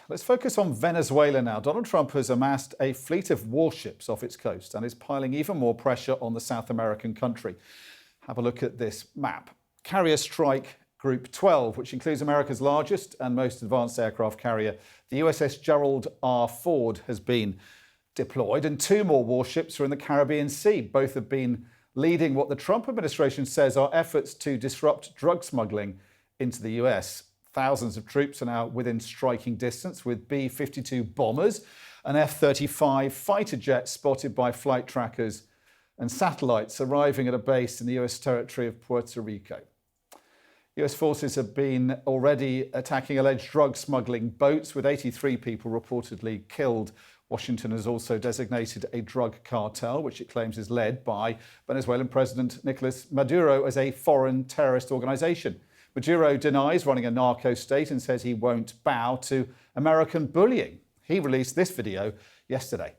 Let's focus on Venezuela now. Donald Trump has amassed a fleet of warships off its coast and is piling even more pressure on the South American country. Have a look at this map. Carrier Strike Group 12, which includes America's largest and most advanced aircraft carrier, the USS Gerald R. Ford, has been deployed, and 2 more warships are in the Caribbean Sea. Both have been leading what the Trump administration says are efforts to disrupt drug smuggling into the US. Thousands of troops are now within striking distance, with B-52 bombers and F-35 fighter jets spotted by flight trackers and satellites arriving at a base in the US territory of Puerto Rico. US forces have been already attacking alleged drug smuggling boats, with 83 people reportedly killed. Washington has also designated a drug cartel, which it claims is led by Venezuelan President Nicolas Maduro, as a foreign terrorist organisation. Maduro denies running a narco state and says he won't bow to American bullying. He released this video yesterday.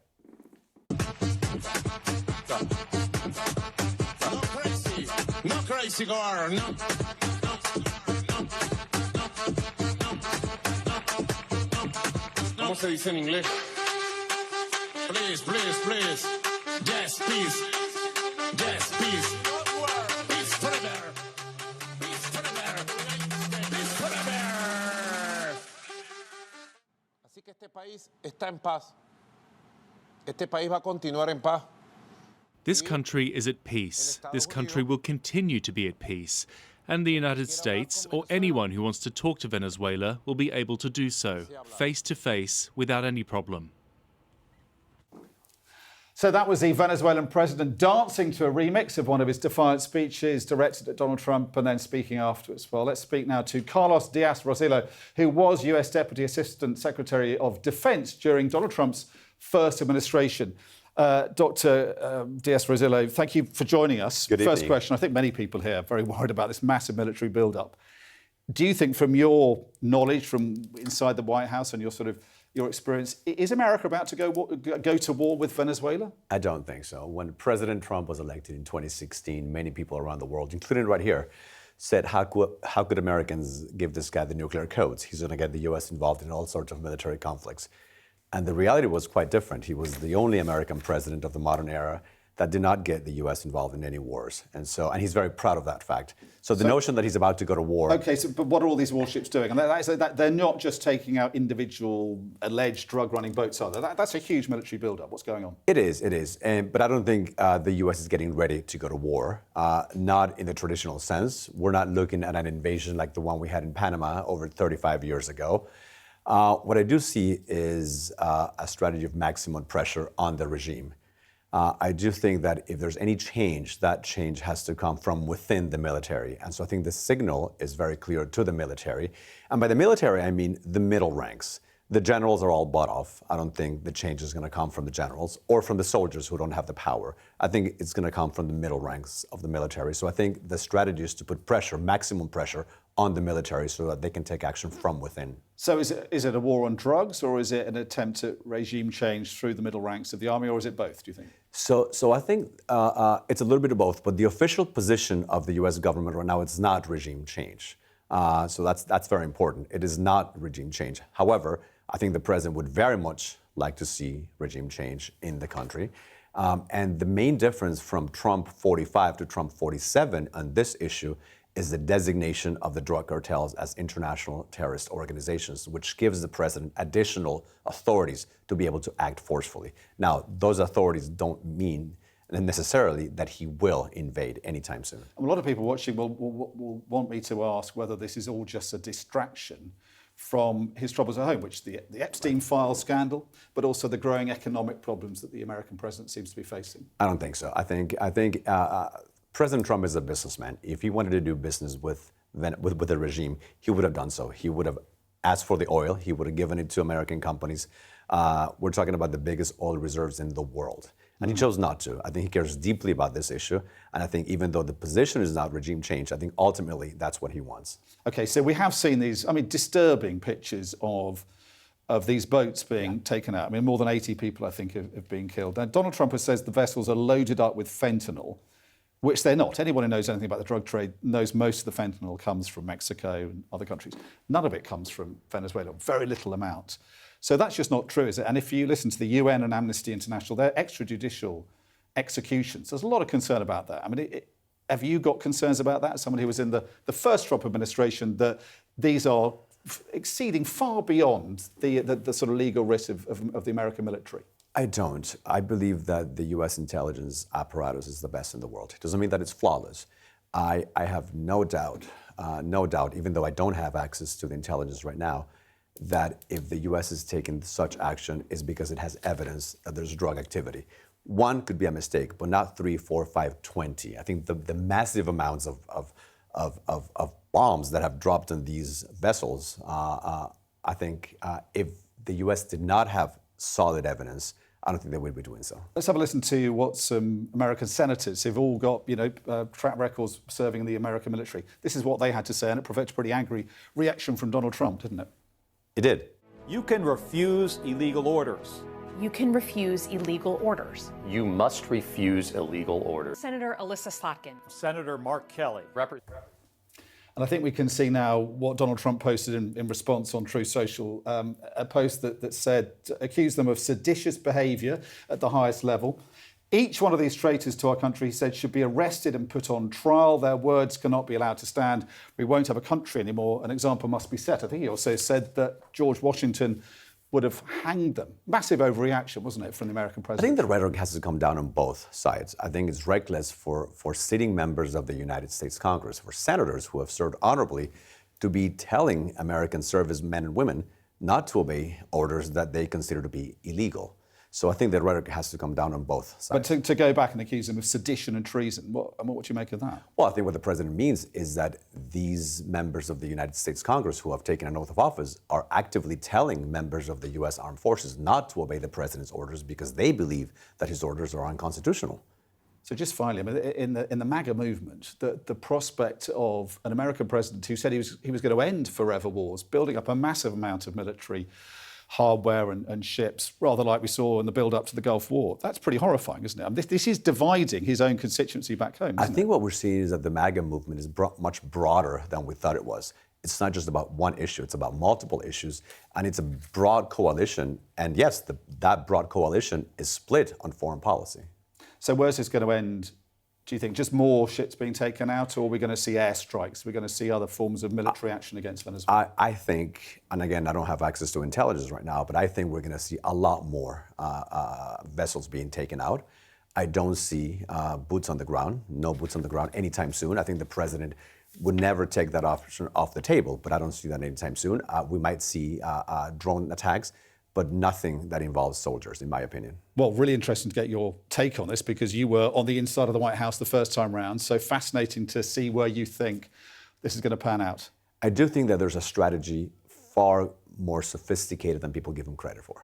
No crazy girl, no. ¿Cómo se dice en inglés? Please, please, please. Yes, please. Yes, please. Peace forever. Peace forever. Peace forever. Así que este país está en paz. Este país va a continuar en paz. This country is at peace. This country will continue to be at peace. And the United States, or anyone who wants to talk to Venezuela, will be able to do so, face to face, without any problem. So that was the Venezuelan president dancing to a remix of one of his defiant speeches directed at Donald Trump and then speaking afterwards. Well, let's speak now to Carlos Diaz-Rosillo, who was US Deputy Assistant Secretary of Defense during Donald Trump's first administration. Dr. Diaz-Rosillo, thank you for joining us. Good evening. First question, I think many people here are very worried about this massive military build-up. Do you think, from your knowledge from inside the White House and your experience, is America about to go to war with Venezuela? I don't think so. When President Trump was elected in 2016, many people around the world, including right here, said, how could Americans give this guy the nuclear codes? He's going to get the U.S. involved in all sorts of military conflicts. And the reality was quite different. He was the only American president of the modern era that did not get the U.S. involved in any wars. And he's very proud of that fact. So the notion that he's about to go to war... OK, but what are all these warships doing? And they're not just taking out individual alleged drug-running boats, are they? That's a huge military build-up. What's going on? It is. But I don't think the U.S. is getting ready to go to war, not in the traditional sense. We're not looking at an invasion like the one we had in Panama over 35 years ago. What I do see is a strategy of maximum pressure on the regime. I do think that if there's any change, that change has to come from within the military. And so I think the signal is very clear to the military. And by the military, I mean the middle ranks. The generals are all bought off. I don't think the change is going to come from the generals or from the soldiers who don't have the power. I think it's going to come from the middle ranks of the military. So I think the strategy is to put pressure, maximum pressure, on the military so that they can take action from within. So is it a war on drugs, or is it an attempt at regime change through the middle ranks of the army, or is it both, do you think? So I think it's a little bit of both, but the official position of the U.S. government right now, it's not regime change. So that's very important. It is not regime change. However, I think the president would very much like to see regime change in the country. And the main difference from Trump 45 to Trump 47 on this issue is the designation of the drug cartels as international terrorist organizations, which gives the president additional authorities to be able to act forcefully. Now, those authorities don't mean necessarily that he will invade anytime soon. A lot of people watching will want me to ask whether this is all just a distraction from his troubles at home, which the Epstein file scandal, but also the growing economic problems that the American president seems to be facing. I don't think so. I think President Trump is a businessman. If he wanted to do business with the regime, he would have done so. He would have asked for the oil. He would have given it to American companies. We're talking about the biggest oil reserves in the world. And he chose not to. I think he cares deeply about this issue. And I think even though the position is not regime change, I think ultimately that's what he wants. OK, so we have seen these, disturbing pictures of these boats being taken out. More than 80 people, I think, have been killed. Now, Donald Trump has said the vessels are loaded up with fentanyl. which they're not. Anyone who knows anything about the drug trade knows most of the fentanyl comes from Mexico and other countries. None of it comes from Venezuela, very little amount. So that's just not true, is it? And if you listen to the UN and Amnesty International, they're extrajudicial executions. There's a lot of concern about that. I mean, have you got concerns about that? As someone who was in the first Trump administration, that these are exceeding far beyond the sort of legal risk of the American military? I don't. I believe that the U.S. intelligence apparatus is the best in the world. It doesn't mean that it's flawless. I have no doubt, even though I don't have access to the intelligence right now, that if the U.S. is taking such action, is because it has evidence that there's drug activity. One could be a mistake, but not 3, 4, 5, 20. I think the massive amounts of bombs that have dropped on these vessels, I think if the U.S. did not have solid evidence, I don't think they would be doing so. Let's have a listen to what some American senators who've all got, track records serving in the American military. This is what they had to say, and it provoked a pretty angry reaction from Donald Trump, didn't it? It did. You can refuse illegal orders. You can refuse illegal orders. You must refuse illegal orders. Senator Alyssa Slotkin. Senator Mark Kelly. And I think we can see now what Donald Trump posted in response on Truth Social, a post that said, accused them of seditious behaviour at the highest level. Each one of these traitors to our country, he said, should be arrested and put on trial. Their words cannot be allowed to stand. We won't have a country anymore. An example must be set. I think he also said that George Washington would have hanged them. Massive overreaction, wasn't it, from the American I president? think the rhetoric has to come down on both sides. I think it's reckless for sitting members of the United States Congress, for senators who have served honorably, to be telling American servicemen and women not to obey orders that they consider to be illegal. So I think the rhetoric has to come down on both sides. But to go back and accuse them of sedition and treason, what would you make of that? Well, I think what the president means is that these members of the United States Congress who have taken an oath of office are actively telling members of the U.S. Armed Forces not to obey the president's orders because they believe that his orders are unconstitutional. So just finally, I mean, in the MAGA movement, the prospect of an American president who said he was going to end forever wars, building up a massive amount of military hardware and ships, rather like we saw in the build-up to the Gulf War. That's pretty horrifying, isn't it? I mean, this is dividing his own constituency back home, I isn't think it? what we're seeing is that the MAGA movement is much broader than we thought it was. It's not just about one issue, it's about multiple issues, and it's a broad coalition. And yes, that broad coalition is split on foreign policy. So where's this going to end, do you think? Just more ships being taken out, or are we going to see airstrikes? We're going to see other forms of military action against Venezuela? I think, and again, I don't have access to intelligence right now, but I think we're going to see a lot more vessels being taken out. I don't see boots on the ground, no boots on the ground anytime soon. I think the president would never take that option off the table, but I don't see that anytime soon. We might see drone attacks, but nothing that involves soldiers, in my opinion. Well, really interesting to get your take on this, because you were on the inside of the White House the first time round. So fascinating to see where you think this is going to pan out. I do think that there's a strategy far more sophisticated than people give him credit for.